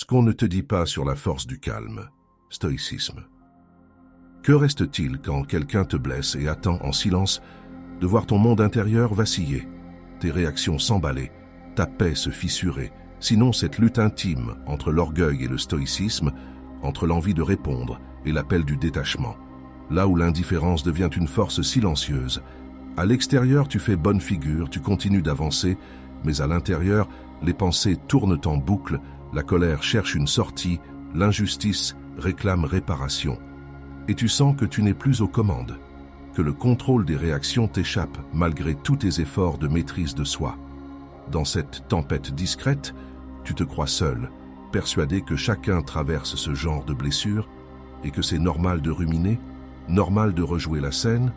Ce qu'on ne te dit pas sur la force du calme. Stoïcisme. Que reste-t-il quand quelqu'un te blesse et attend en silence de voir ton monde intérieur vaciller, tes réactions s'emballer, ta paix se fissurer, sinon cette lutte intime entre l'orgueil et le stoïcisme, entre l'envie de répondre et l'appel du détachement, là où l'indifférence devient une force silencieuse. À l'extérieur, tu fais bonne figure, tu continues d'avancer, mais à l'intérieur, les pensées tournent en boucle, la colère cherche une sortie, l'injustice réclame réparation. Et tu sens que tu n'es plus aux commandes, que le contrôle des réactions t'échappe malgré tous tes efforts de maîtrise de soi. Dans cette tempête discrète, tu te crois seul, persuadé que chacun traverse ce genre de blessure et que c'est normal de ruminer, normal de rejouer la scène,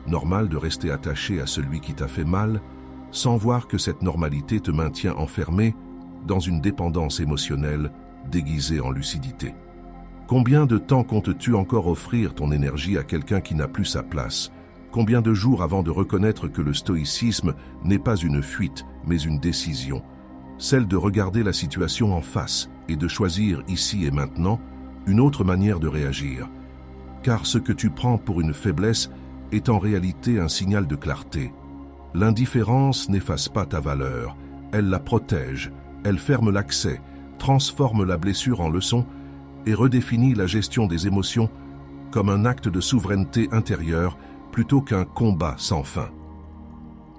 normal de rester attaché à celui qui t'a fait mal, sans voir que cette normalité te maintient enfermé dans une dépendance émotionnelle déguisée en lucidité. Combien de temps comptes-tu encore offrir ton énergie à quelqu'un qui n'a plus sa place? Combien de jours avant de reconnaître que le stoïcisme n'est pas une fuite, mais une décision, celle de regarder la situation en face et de choisir ici et maintenant une autre manière de réagir? Car ce que tu prends pour une faiblesse est en réalité un signal de clarté. L'indifférence n'efface pas ta valeur, elle la protège, elle ferme l'accès, transforme la blessure en leçon et redéfinit la gestion des émotions comme un acte de souveraineté intérieure plutôt qu'un combat sans fin.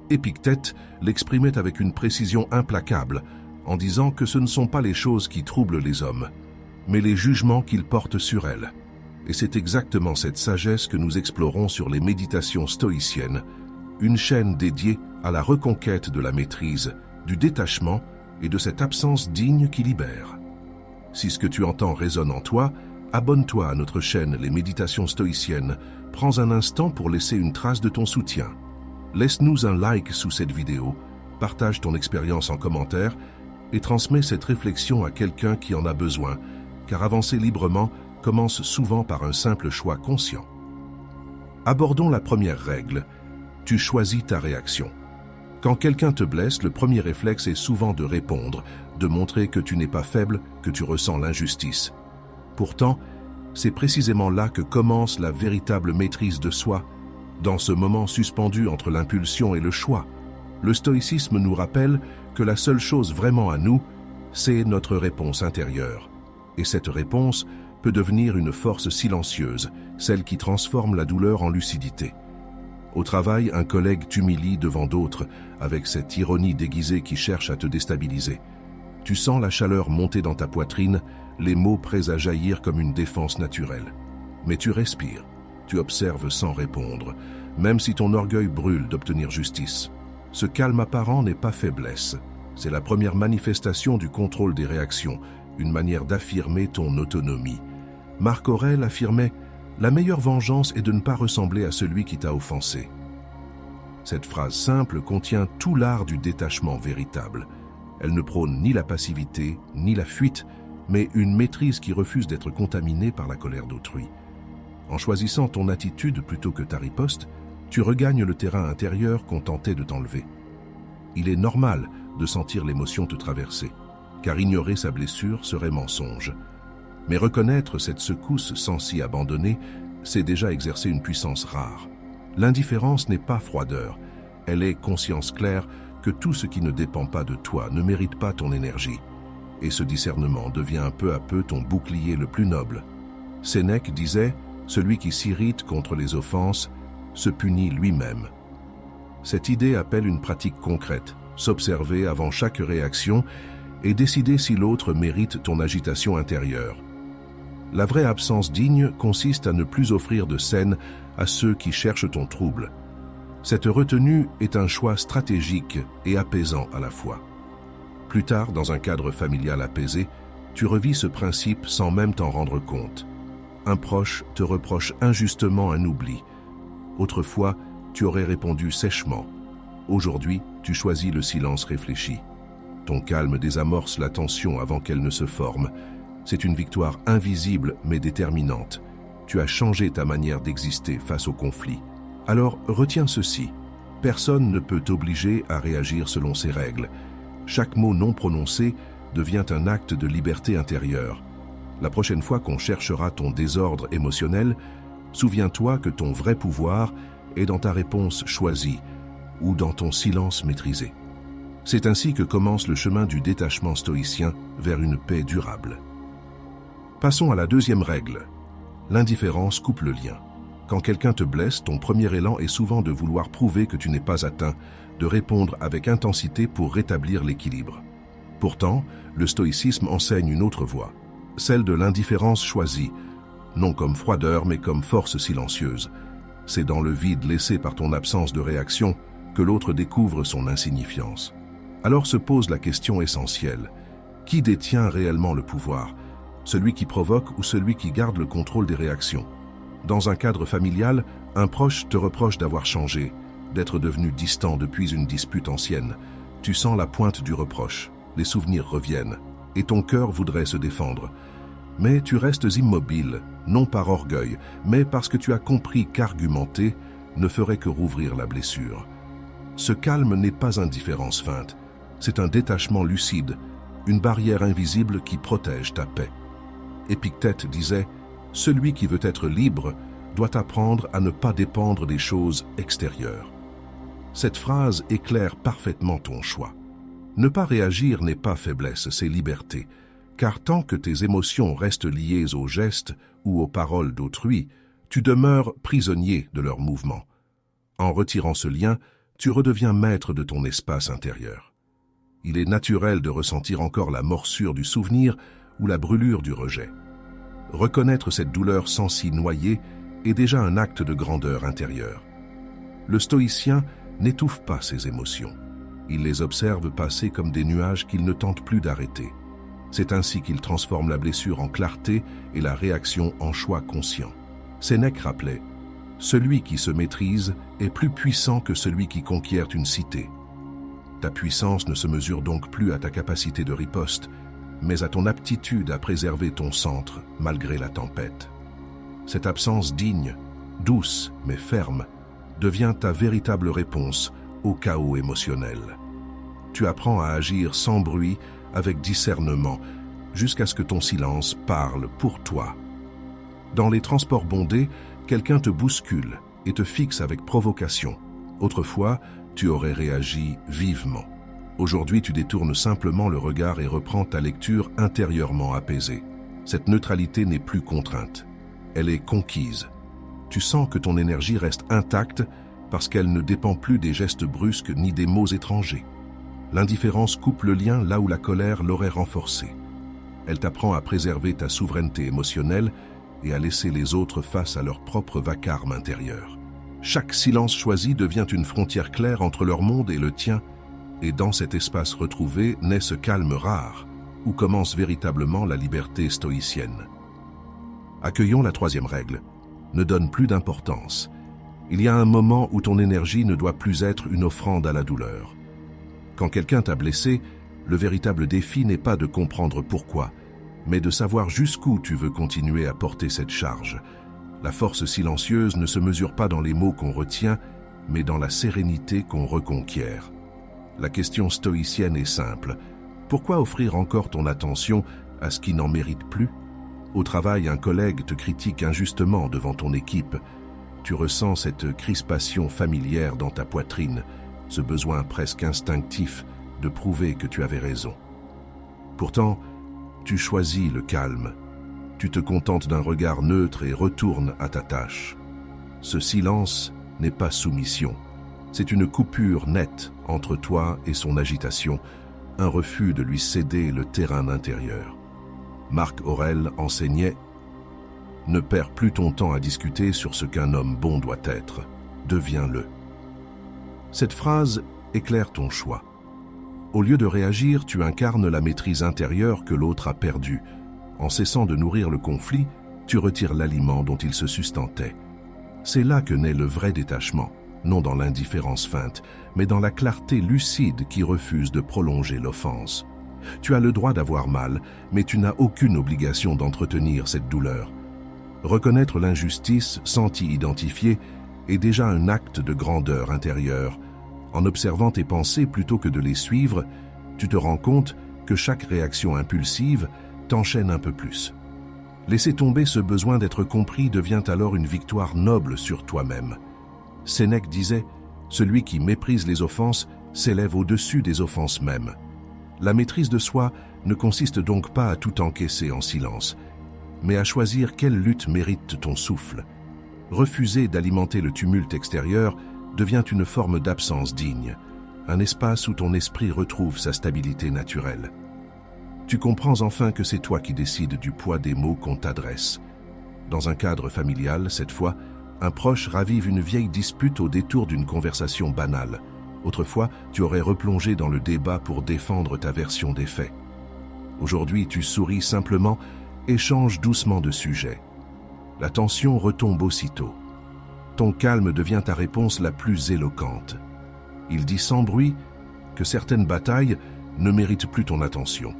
Épictète l'exprimait avec une précision implacable en disant que ce ne sont pas les choses qui troublent les hommes, mais les jugements qu'ils portent sur elles. Et c'est exactement cette sagesse que nous explorons sur les méditations stoïciennes, une chaîne dédiée à la reconquête de la maîtrise, du détachement et de cette absence digne qui libère. Si ce que tu entends résonne en toi, abonne-toi à notre chaîne Les Méditations Stoïciennes. Prends un instant pour laisser une trace de ton soutien. Laisse-nous un like sous cette vidéo, partage ton expérience en commentaire et transmets cette réflexion à quelqu'un qui en a besoin, car avancer librement commence souvent par un simple choix conscient. Abordons la première règle. Tu choisis ta réaction. Quand quelqu'un te blesse, le premier réflexe est souvent de répondre, de montrer que tu n'es pas faible, que tu ressens l'injustice. Pourtant, c'est précisément là que commence la véritable maîtrise de soi, dans ce moment suspendu entre l'impulsion et le choix. Le stoïcisme nous rappelle que la seule chose vraiment à nous, c'est notre réponse intérieure. Et cette réponse peut devenir une force silencieuse, celle qui transforme la douleur en lucidité. Au travail, un collègue t'humilie devant d'autres, avec cette ironie déguisée qui cherche à te déstabiliser. Tu sens la chaleur monter dans ta poitrine, les mots prêts à jaillir comme une défense naturelle. Mais tu respires, tu observes sans répondre, même si ton orgueil brûle d'obtenir justice. Ce calme apparent n'est pas faiblesse, c'est la première manifestation du contrôle des réactions, une manière d'affirmer ton autonomie. Marc Aurèle affirmait « La meilleure vengeance est de ne pas ressembler à celui qui t'a offensé ». Cette phrase simple contient tout l'art du détachement véritable. Elle ne prône ni la passivité, ni la fuite, mais une maîtrise qui refuse d'être contaminée par la colère d'autrui. En choisissant ton attitude plutôt que ta riposte, tu regagnes le terrain intérieur qu'on tentait de t'enlever. Il est normal de sentir l'émotion te traverser, car ignorer sa blessure serait mensonge. Mais reconnaître cette secousse sans s'y abandonner, c'est déjà exercer une puissance rare. L'indifférence n'est pas froideur, elle est conscience claire que tout ce qui ne dépend pas de toi ne mérite pas ton énergie. Et ce discernement devient peu à peu ton bouclier le plus noble. Sénèque disait « Celui qui s'irrite contre les offenses se punit lui-même ». Cette idée appelle une pratique concrète, s'observer avant chaque réaction et décider si l'autre mérite ton agitation intérieure. La vraie absence digne consiste à ne plus offrir de scène à ceux qui cherchent ton trouble. Cette retenue est un choix stratégique et apaisant à la fois. Plus tard, dans un cadre familial apaisé, tu revis ce principe sans même t'en rendre compte. Un proche te reproche injustement un oubli. Autrefois, tu aurais répondu sèchement. Aujourd'hui, tu choisis le silence réfléchi. Ton calme désamorce la tension avant qu'elle ne se forme. C'est une victoire invisible mais déterminante. Tu as changé ta manière d'exister face au conflit. Alors retiens ceci. Personne ne peut t'obliger à réagir selon ses règles. Chaque mot non prononcé devient un acte de liberté intérieure. La prochaine fois qu'on cherchera ton désordre émotionnel, souviens-toi que ton vrai pouvoir est dans ta réponse choisie ou dans ton silence maîtrisé. C'est ainsi que commence le chemin du détachement stoïcien vers une paix durable. Passons à la deuxième règle. L'indifférence coupe le lien. Quand quelqu'un te blesse, ton premier élan est souvent de vouloir prouver que tu n'es pas atteint, de répondre avec intensité pour rétablir l'équilibre. Pourtant, le stoïcisme enseigne une autre voie, celle de l'indifférence choisie, non comme froideur mais comme force silencieuse. C'est dans le vide laissé par ton absence de réaction que l'autre découvre son insignifiance. Alors se pose la question essentielle. Qui détient réellement le pouvoir? Celui qui provoque ou celui qui garde le contrôle des réactions? Dans un cadre familial, un proche te reproche d'avoir changé, d'être devenu distant depuis une dispute ancienne. Tu sens la pointe du reproche, les souvenirs reviennent, et ton cœur voudrait se défendre. Mais tu restes immobile, non par orgueil, mais parce que tu as compris qu'argumenter ne ferait que rouvrir la blessure. Ce calme n'est pas indifférence feinte, c'est un détachement lucide, une barrière invisible qui protège ta paix. Épictète disait « Celui qui veut être libre doit apprendre à ne pas dépendre des choses extérieures ». Cette phrase éclaire parfaitement ton choix. Ne pas réagir n'est pas faiblesse, c'est liberté. Car tant que tes émotions restent liées aux gestes ou aux paroles d'autrui, tu demeures prisonnier de leurs mouvements. En retirant ce lien, tu redeviens maître de ton espace intérieur. Il est naturel de ressentir encore la morsure du souvenir ou la brûlure du rejet. Reconnaître cette douleur sans s'y noyer est déjà un acte de grandeur intérieure. Le stoïcien n'étouffe pas ses émotions. Il les observe passer comme des nuages qu'il ne tente plus d'arrêter. C'est ainsi qu'il transforme la blessure en clarté et la réaction en choix conscient. Sénèque rappelait « Celui qui se maîtrise est plus puissant que celui qui conquiert une cité ». Ta puissance ne se mesure donc plus à ta capacité de riposte, mais à ton aptitude à préserver ton centre malgré la tempête. Cette absence digne, douce mais ferme, devient ta véritable réponse au chaos émotionnel. Tu apprends à agir sans bruit, avec discernement, jusqu'à ce que ton silence parle pour toi. Dans les transports bondés, quelqu'un te bouscule et te fixe avec provocation. Autrefois, tu aurais réagi vivement. Aujourd'hui, tu détournes simplement le regard et reprends ta lecture intérieurement apaisée. Cette neutralité n'est plus contrainte. Elle est conquise. Tu sens que ton énergie reste intacte parce qu'elle ne dépend plus des gestes brusques ni des mots étrangers. L'indifférence coupe le lien là où la colère l'aurait renforcé. Elle t'apprend à préserver ta souveraineté émotionnelle et à laisser les autres face à leur propre vacarme intérieur. Chaque silence choisi devient une frontière claire entre leur monde et le tien, et dans cet espace retrouvé naît ce calme rare, où commence véritablement la liberté stoïcienne. Accueillons la troisième règle. Ne donne plus d'importance. Il y a un moment où ton énergie ne doit plus être une offrande à la douleur. Quand quelqu'un t'a blessé, le véritable défi n'est pas de comprendre pourquoi, mais de savoir jusqu'où tu veux continuer à porter cette charge. La force silencieuse ne se mesure pas dans les mots qu'on retient, mais dans la sérénité qu'on reconquiert. La question stoïcienne est simple. Pourquoi offrir encore ton attention à ce qui n'en mérite plus? Au travail, un collègue te critique injustement devant ton équipe. Tu ressens cette crispation familière dans ta poitrine, ce besoin presque instinctif de prouver que tu avais raison. Pourtant, tu choisis le calme. Tu te contentes d'un regard neutre et retournes à ta tâche. Ce silence n'est pas soumission. C'est une coupure nette entre toi et son agitation, un refus de lui céder le terrain intérieur. Marc Aurèle enseignait « Ne perds plus ton temps à discuter sur ce qu'un homme bon doit être. Deviens-le. » Cette phrase éclaire ton choix. Au lieu de réagir, tu incarnes la maîtrise intérieure que l'autre a perdue. En cessant de nourrir le conflit, tu retires l'aliment dont il se sustentait. C'est là que naît le vrai détachement, non dans l'indifférence feinte, mais dans la clarté lucide qui refuse de prolonger l'offense. Tu as le droit d'avoir mal, mais tu n'as aucune obligation d'entretenir cette douleur. Reconnaître l'injustice sans t'y identifier est déjà un acte de grandeur intérieure. En observant tes pensées plutôt que de les suivre, tu te rends compte que chaque réaction impulsive t'enchaîne un peu plus. Laisser tomber ce besoin d'être compris devient alors une victoire noble sur toi-même. Sénèque disait « Celui qui méprise les offenses s'élève au-dessus des offenses mêmes ». La maîtrise de soi ne consiste donc pas à tout encaisser en silence, mais à choisir quelle lutte mérite ton souffle. Refuser d'alimenter le tumulte extérieur devient une forme d'absence digne, un espace où ton esprit retrouve sa stabilité naturelle. Tu comprends enfin que c'est toi qui décides du poids des mots qu'on t'adresse. Dans un cadre familial, cette fois, un proche ravive une vieille dispute au détour d'une conversation banale. Autrefois, tu aurais replongé dans le débat pour défendre ta version des faits. Aujourd'hui, tu souris simplement et changes doucement de sujet. La tension retombe aussitôt. Ton calme devient ta réponse la plus éloquente. Il dit sans bruit que certaines batailles ne méritent plus ton attention.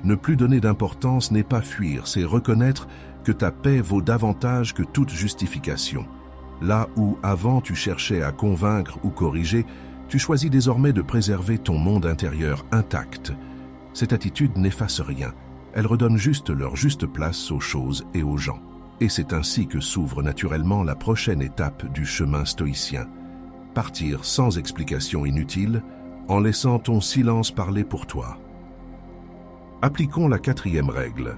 Ne plus donner d'importance n'est pas fuir, c'est reconnaître que ta paix vaut davantage que toute justification. Là où avant tu cherchais à convaincre ou corriger, tu choisis désormais de préserver ton monde intérieur intact. Cette attitude n'efface rien, elle redonne juste leur juste place aux choses et aux gens. Et c'est ainsi que s'ouvre naturellement la prochaine étape du chemin stoïcien. Partir sans explication inutile, en laissant ton silence parler pour toi. Appliquons la 4e règle.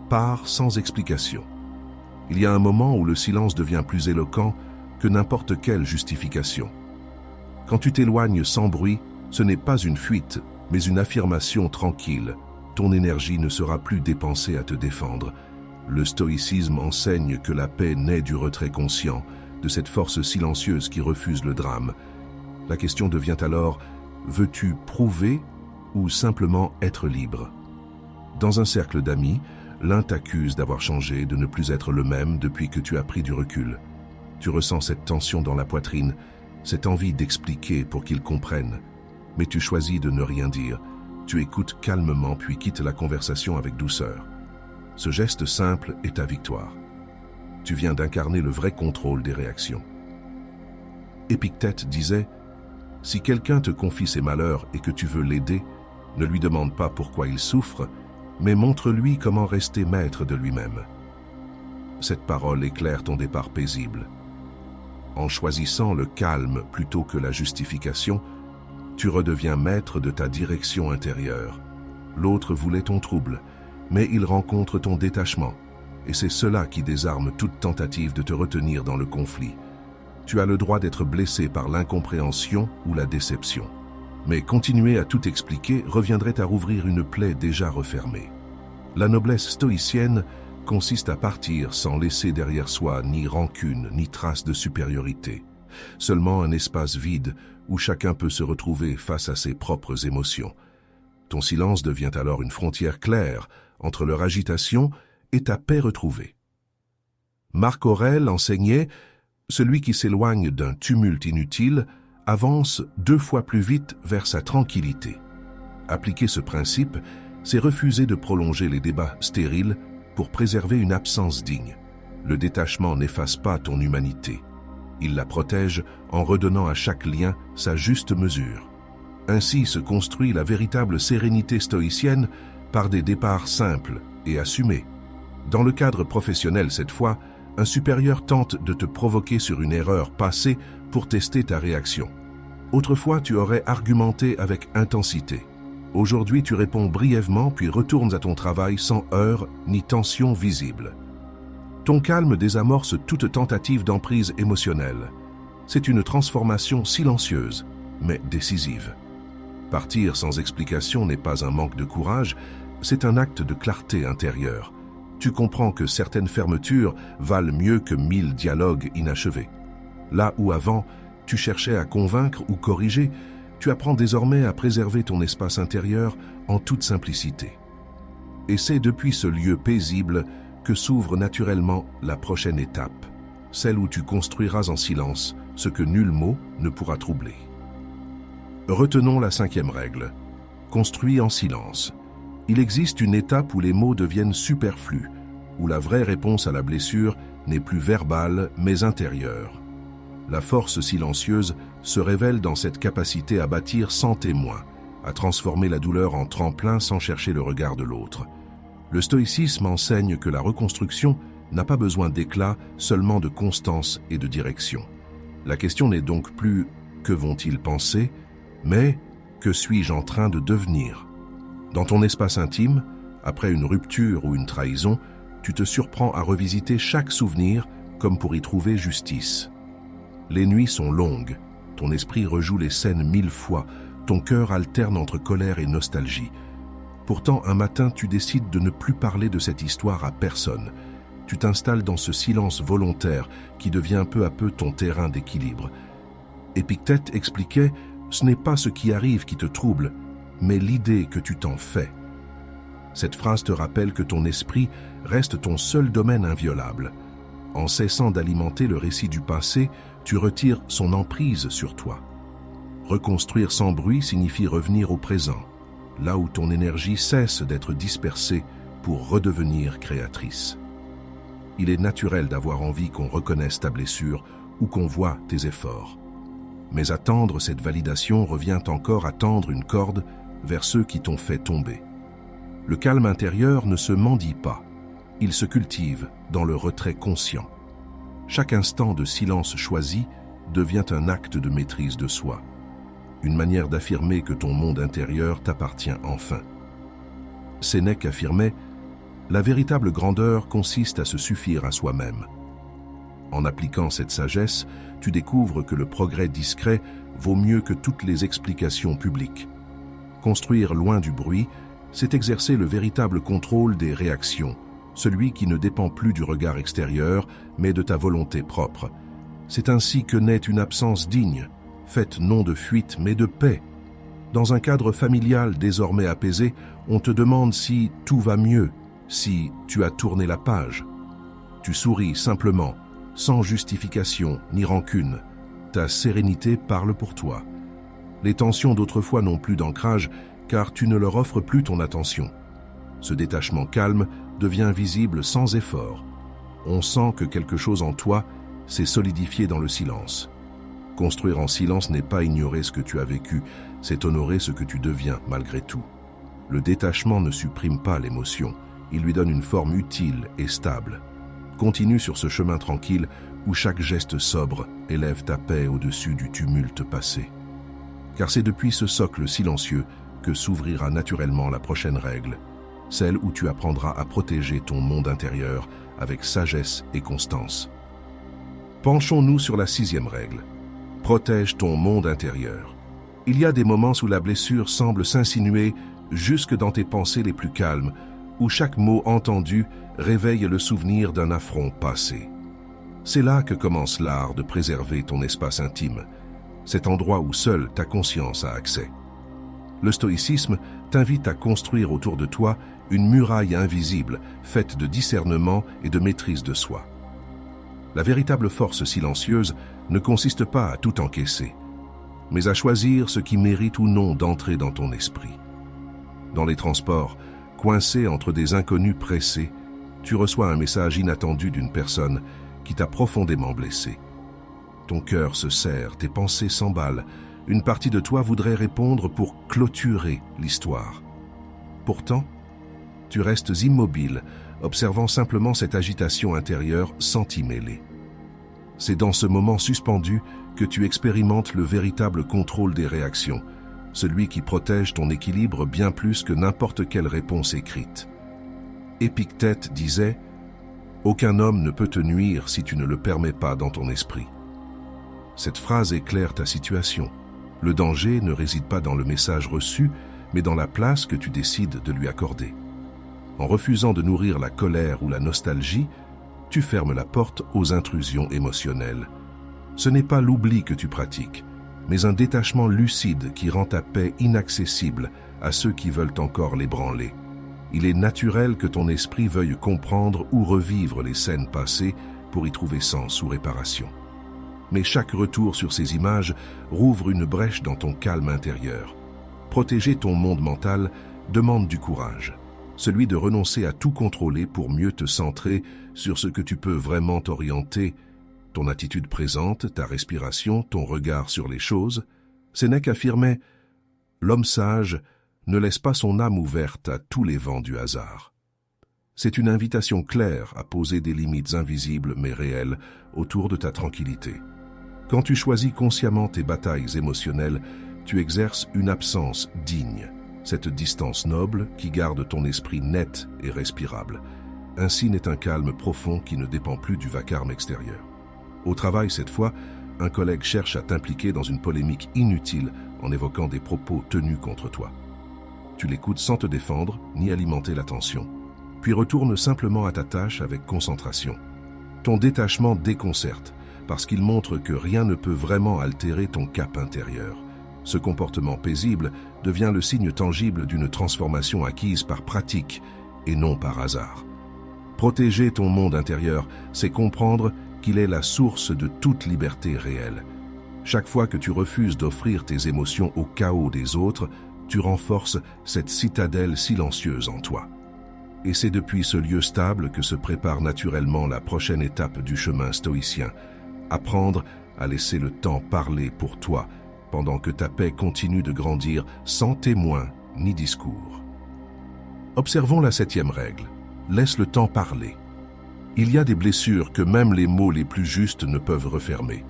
Pars sans explication. Il y a un moment où le silence devient plus éloquent que n'importe quelle justification. Quand tu t'éloignes sans bruit, ce n'est pas une fuite, mais une affirmation tranquille. Ton énergie ne sera plus dépensée à te défendre. Le stoïcisme enseigne que la paix naît du retrait conscient, de cette force silencieuse qui refuse le drame. La question devient alors, veux-tu prouver ou simplement être libre ? Dans un cercle d'amis, l'un t'accuse d'avoir changé, de ne plus être le même depuis que tu as pris du recul. Tu ressens cette tension dans la poitrine, cette envie d'expliquer pour qu'ils comprennent. Mais tu choisis de ne rien dire. Tu écoutes calmement puis quittes la conversation avec douceur. Ce geste simple est ta victoire. Tu viens d'incarner le vrai contrôle des réactions. Épictète disait « Si quelqu'un te confie ses malheurs et que tu veux l'aider, ne lui demande pas pourquoi il souffre, mais montre-lui comment rester maître de lui-même. » Cette parole éclaire ton départ paisible. En choisissant le calme plutôt que la justification, tu redeviens maître de ta direction intérieure. L'autre voulait ton trouble, mais il rencontre ton détachement, et c'est cela qui désarme toute tentative de te retenir dans le conflit. Tu as le droit d'être blessé par l'incompréhension ou la déception. Mais continuer à tout expliquer reviendrait à rouvrir une plaie déjà refermée. La noblesse stoïcienne consiste à partir sans laisser derrière soi ni rancune ni trace de supériorité. Seulement un espace vide où chacun peut se retrouver face à ses propres émotions. Ton silence devient alors une frontière claire entre leur agitation et ta paix retrouvée. Marc Aurèle enseignait « Celui qui s'éloigne d'un tumulte inutile avance 2 fois plus vite vers sa tranquillité. » Appliquer ce principe, c'est refuser de prolonger les débats stériles pour préserver une absence digne. Le détachement n'efface pas ton humanité. Il la protège en redonnant à chaque lien sa juste mesure. Ainsi se construit la véritable sérénité stoïcienne par des départs simples et assumés. Dans le cadre professionnel cette fois, un supérieur tente de te provoquer sur une erreur passée pour tester ta réaction. Autrefois, tu aurais argumenté avec intensité. Aujourd'hui, tu réponds brièvement puis retournes à ton travail sans heurts ni tension visible. Ton calme désamorce toute tentative d'emprise émotionnelle. C'est une transformation silencieuse, mais décisive. Partir sans explication n'est pas un manque de courage, c'est un acte de clarté intérieure. Tu comprends que certaines fermetures valent mieux que 1000 dialogues inachevés. Là où avant, tu cherchais à convaincre ou corriger, tu apprends désormais à préserver ton espace intérieur en toute simplicité. Et c'est depuis ce lieu paisible que s'ouvre naturellement la prochaine étape, celle où tu construiras en silence ce que nul mot ne pourra troubler. Retenons la 5e règle. Construis en silence. Il existe une étape où les mots deviennent superflus, où la vraie réponse à la blessure n'est plus verbale mais intérieure. La force silencieuse se révèle dans cette capacité à bâtir sans témoin, à transformer la douleur en tremplin sans chercher le regard de l'autre. Le stoïcisme enseigne que la reconstruction n'a pas besoin d'éclat, seulement de constance et de direction. La question n'est donc plus « que vont-ils penser ?», mais « que suis-je en train de devenir ?» Dans ton espace intime, après une rupture ou une trahison, tu te surprends à revisiter chaque souvenir comme pour y trouver justice. Les nuits sont longues, ton esprit rejoue les scènes 1000 fois, ton cœur alterne entre colère et nostalgie. Pourtant, un matin, tu décides de ne plus parler de cette histoire à personne. Tu t'installes dans ce silence volontaire qui devient peu à peu ton terrain d'équilibre. Épictète expliquait « Ce n'est pas ce qui arrive qui te trouble, mais l'idée que tu t'en fais ». Cette phrase te rappelle que ton esprit reste ton seul domaine inviolable. En cessant d'alimenter le récit du passé, tu retires son emprise sur toi. Reconstruire sans bruit signifie revenir au présent, là où ton énergie cesse d'être dispersée pour redevenir créatrice. Il est naturel d'avoir envie qu'on reconnaisse ta blessure ou qu'on voie tes efforts. Mais attendre cette validation revient encore à tendre une corde vers ceux qui t'ont fait tomber. Le calme intérieur ne se mendie pas, il se cultive dans le retrait conscient. Chaque instant de silence choisi devient un acte de maîtrise de soi, une manière d'affirmer que ton monde intérieur t'appartient enfin. Sénèque affirmait « La véritable grandeur consiste à se suffire à soi-même ». En appliquant cette sagesse, tu découvres que le progrès discret vaut mieux que toutes les explications publiques. Construire loin du bruit, c'est exercer le véritable contrôle des réactions, celui qui ne dépend plus du regard extérieur, mais de ta volonté propre. C'est ainsi que naît une absence digne, faite non de fuite, mais de paix. Dans un cadre familial désormais apaisé, on te demande si tout va mieux, si tu as tourné la page. Tu souris simplement, sans justification ni rancune. Ta sérénité parle pour toi. Les tensions d'autrefois n'ont plus d'ancrage, car tu ne leur offres plus ton attention. Ce détachement calme devient visible sans effort. On sent que quelque chose en toi s'est solidifié dans le silence. Construire en silence n'est pas ignorer ce que tu as vécu, c'est honorer ce que tu deviens malgré tout. Le détachement ne supprime pas l'émotion, il lui donne une forme utile et stable. Continue sur ce chemin tranquille où chaque geste sobre élève ta paix au-dessus du tumulte passé. Car c'est depuis ce socle silencieux que s'ouvrira naturellement la prochaine règle, celle où tu apprendras à protéger ton monde intérieur avec sagesse et constance. Penchons-nous sur la 6e règle. Protège ton monde intérieur. Il y a des moments où la blessure semble s'insinuer jusque dans tes pensées les plus calmes, où chaque mot entendu réveille le souvenir d'un affront passé. C'est là que commence l'art de préserver ton espace intime, cet endroit où seule ta conscience a accès. Le stoïcisme t'invite à construire autour de toi une muraille invisible, faite de discernement et de maîtrise de soi. La véritable force silencieuse ne consiste pas à tout encaisser, mais à choisir ce qui mérite ou non d'entrer dans ton esprit. Dans les transports, coincé entre des inconnus pressés, tu reçois un message inattendu d'une personne qui t'a profondément blessé. Ton cœur se serre, tes pensées s'emballent. Une partie de toi voudrait répondre pour clôturer l'histoire. Pourtant, tu restes immobile, observant simplement cette agitation intérieure sans t'y mêler. C'est dans ce moment suspendu que tu expérimentes le véritable contrôle des réactions, celui qui protège ton équilibre bien plus que n'importe quelle réponse écrite. Épictète disait « Aucun homme ne peut te nuire si tu ne le permets pas dans ton esprit ». Cette phrase éclaire ta situation. Le danger ne réside pas dans le message reçu, mais dans la place que tu décides de lui accorder. En refusant de nourrir la colère ou la nostalgie, tu fermes la porte aux intrusions émotionnelles. Ce n'est pas l'oubli que tu pratiques, mais un détachement lucide qui rend ta paix inaccessible à ceux qui veulent encore l'ébranler. Il est naturel que ton esprit veuille comprendre ou revivre les scènes passées pour y trouver sens ou réparation. Mais chaque retour sur ces images rouvre une brèche dans ton calme intérieur. Protéger ton monde mental demande du courage, celui de renoncer à tout contrôler pour mieux te centrer sur ce que tu peux vraiment t'orienter, ton attitude présente, ta respiration, ton regard sur les choses. Sénèque affirmait L'homme sage ne laisse pas son âme ouverte à tous les vents du hasard. C'est une invitation claire à poser des limites invisibles mais réelles autour de ta tranquillité. Quand tu choisis consciemment tes batailles émotionnelles, tu exerces une absence digne, cette distance noble qui garde ton esprit net et respirable. Ainsi naît un calme profond qui ne dépend plus du vacarme extérieur. Au travail, cette fois, un collègue cherche à t'impliquer dans une polémique inutile en évoquant des propos tenus contre toi. Tu l'écoutes sans te défendre ni alimenter la tension, puis retourne simplement à ta tâche avec concentration. Ton détachement déconcerte parce qu'il montre que rien ne peut vraiment altérer ton cap intérieur. Ce comportement paisible devient le signe tangible d'une transformation acquise par pratique et non par hasard. Protéger ton monde intérieur, c'est comprendre qu'il est la source de toute liberté réelle. Chaque fois que tu refuses d'offrir tes émotions au chaos des autres, tu renforces cette citadelle silencieuse en toi. Et c'est depuis ce lieu stable que se prépare naturellement la prochaine étape du chemin stoïcien, apprendre à laisser le temps parler pour toi, pendant que ta paix continue de grandir sans témoin ni discours. Observons la 7e règle. Laisse le temps parler. Il y a des blessures que même les mots les plus justes ne peuvent refermer.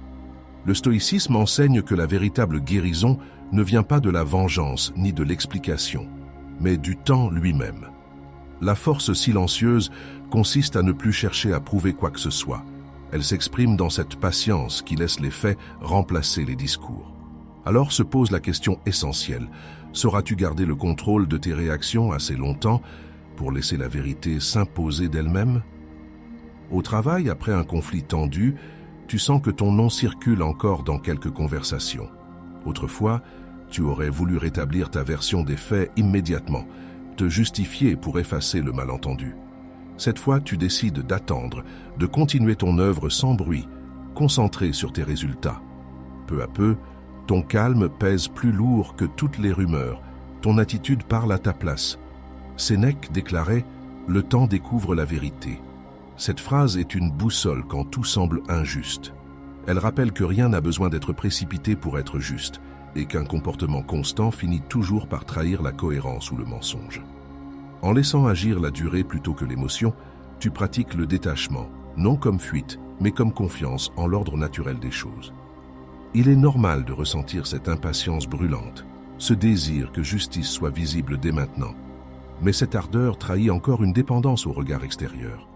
Le stoïcisme enseigne que la véritable guérison ne vient pas de la vengeance ni de l'explication, mais du temps lui-même. La force silencieuse consiste à ne plus chercher à prouver quoi que ce soit. Elle s'exprime dans cette patience qui laisse les faits remplacer les discours. Alors se pose la question essentielle. Sauras-tu garder le contrôle de tes réactions assez longtemps pour laisser la vérité s'imposer d'elle-même? Au travail, après un conflit tendu, tu sens que ton nom circule encore dans quelques conversations. Autrefois, tu aurais voulu rétablir ta version des faits immédiatement, te justifier pour effacer le malentendu. Cette fois, tu décides d'attendre, de continuer ton œuvre sans bruit, concentré sur tes résultats. Peu à peu, ton calme pèse plus lourd que toutes les rumeurs, ton attitude parle à ta place. Sénèque déclarait « Le temps découvre la vérité ». Cette phrase est une boussole quand tout semble injuste. Elle rappelle que rien n'a besoin d'être précipité pour être juste, et qu'un comportement constant finit toujours par trahir la cohérence ou le mensonge. En laissant agir la durée plutôt que l'émotion, tu pratiques le détachement, non comme fuite, mais comme confiance en l'ordre naturel des choses. Il est normal de ressentir cette impatience brûlante, ce désir que justice soit visible dès maintenant. Mais cette ardeur trahit encore une dépendance au regard extérieur.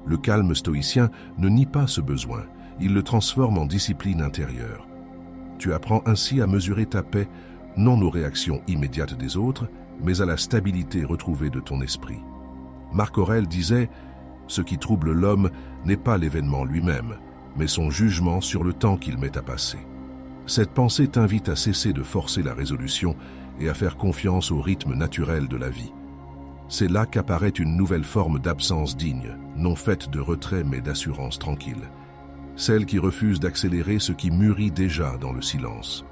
Le calme stoïcien ne nie pas ce besoin, il le transforme en discipline intérieure. Tu apprends ainsi à mesurer ta paix, non aux réactions immédiates des autres, mais à la stabilité retrouvée de ton esprit. Marc Aurèle disait « Ce qui trouble l'homme n'est pas l'événement lui-même, mais son jugement sur le temps qu'il met à passer. » Cette pensée t'invite à cesser de forcer la résolution et à faire confiance au rythme naturel de la vie. C'est là qu'apparaît une nouvelle forme d'absence digne, non faite de retrait mais d'assurance tranquille. Celle qui refuse d'accélérer ce qui mûrit déjà dans le silence.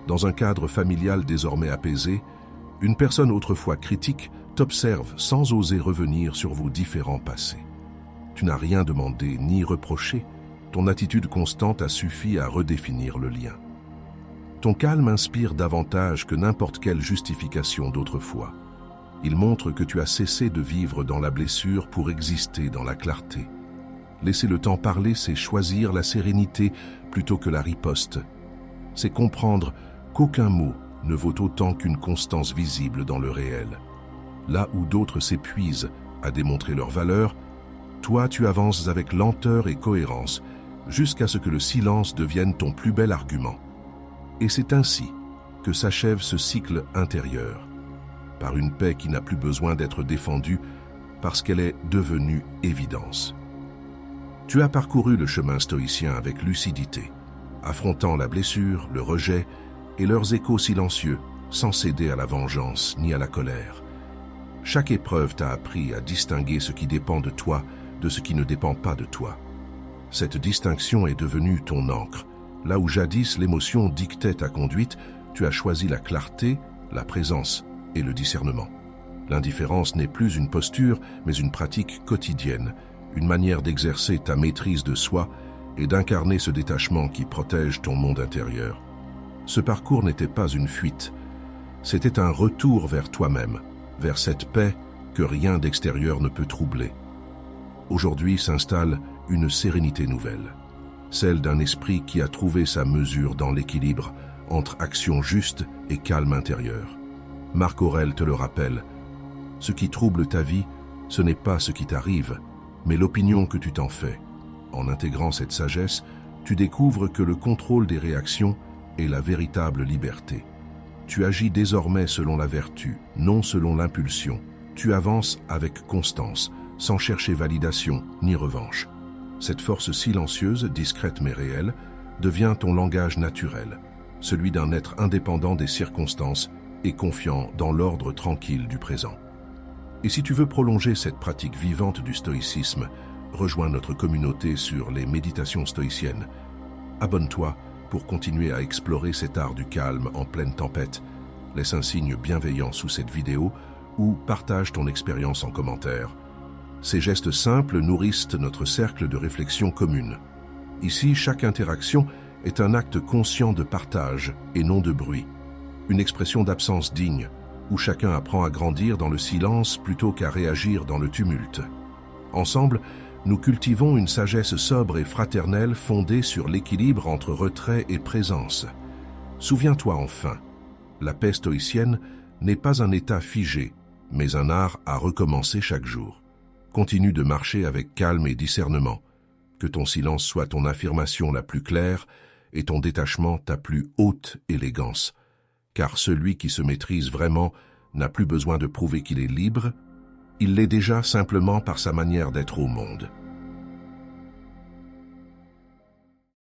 Dans un cadre familial désormais apaisé, une personne autrefois critique t'observe sans oser revenir sur vos différents passés. Tu n'as rien demandé ni reproché, ton attitude constante a suffi à redéfinir le lien. Ton calme inspire davantage que n'importe quelle justification d'autrefois. Il montre que tu as cessé de vivre dans la blessure pour exister dans la clarté. Laisser le temps parler, c'est choisir la sérénité plutôt que la riposte. C'est comprendre qu'aucun mot ne vaut autant qu'une constance visible dans le réel. Là où d'autres s'épuisent à démontrer leur valeur, toi tu avances avec lenteur et cohérence, jusqu'à ce que le silence devienne ton plus bel argument. Et c'est ainsi que s'achève ce cycle intérieur, par une paix qui n'a plus besoin d'être défendue parce qu'elle est devenue évidence. Tu as parcouru le chemin stoïcien avec lucidité, affrontant la blessure, le rejet et leurs échos silencieux, sans céder à la vengeance ni à la colère. Chaque épreuve t'a appris à distinguer ce qui dépend de toi de ce qui ne dépend pas de toi. Cette distinction est devenue ton encre. Là où jadis l'émotion dictait ta conduite, tu as choisi la clarté, la présence et le discernement. L'indifférence n'est plus une posture, mais une pratique quotidienne, une manière d'exercer ta maîtrise de soi et d'incarner ce détachement qui protège ton monde intérieur. Ce parcours n'était pas une fuite, C'était un retour vers toi-même, vers cette paix que rien d'extérieur ne peut troubler. Aujourd'hui s'installe une sérénité nouvelle, celle d'un esprit qui a trouvé sa mesure dans l'équilibre entre action juste et calme intérieur. Marc Aurèle te le rappelle, ce qui trouble ta vie, ce n'est pas ce qui t'arrive, mais l'opinion que tu t'en fais. En intégrant cette sagesse, tu découvres que le contrôle des réactions est la véritable liberté. Tu agis désormais selon la vertu, non selon l'impulsion. Tu avances avec constance, sans chercher validation ni revanche. Cette force silencieuse, discrète mais réelle, devient ton langage naturel, celui d'un être indépendant des circonstances et confiant dans l'ordre tranquille du présent. Et si tu veux prolonger cette pratique vivante du stoïcisme, rejoins notre communauté sur les méditations stoïciennes. Abonne-toi pour continuer à explorer cet art du calme en pleine tempête. Laisse un signe bienveillant sous cette vidéo ou partage ton expérience en commentaire. Ces gestes simples nourrissent notre cercle de réflexion commune. Ici, chaque interaction est un acte conscient de partage et non de bruit. Une expression d'absence digne, où chacun apprend à grandir dans le silence plutôt qu'à réagir dans le tumulte. Ensemble, nous cultivons une sagesse sobre et fraternelle fondée sur l'équilibre entre retrait et présence. Souviens-toi enfin, la paix stoïcienne n'est pas un état figé, mais un art à recommencer chaque jour. Continue de marcher avec calme et discernement. Que ton silence soit ton affirmation la plus claire et ton détachement ta plus haute élégance. Car celui qui se maîtrise vraiment n'a plus besoin de prouver qu'il est libre, il l'est déjà simplement par sa manière d'être au monde.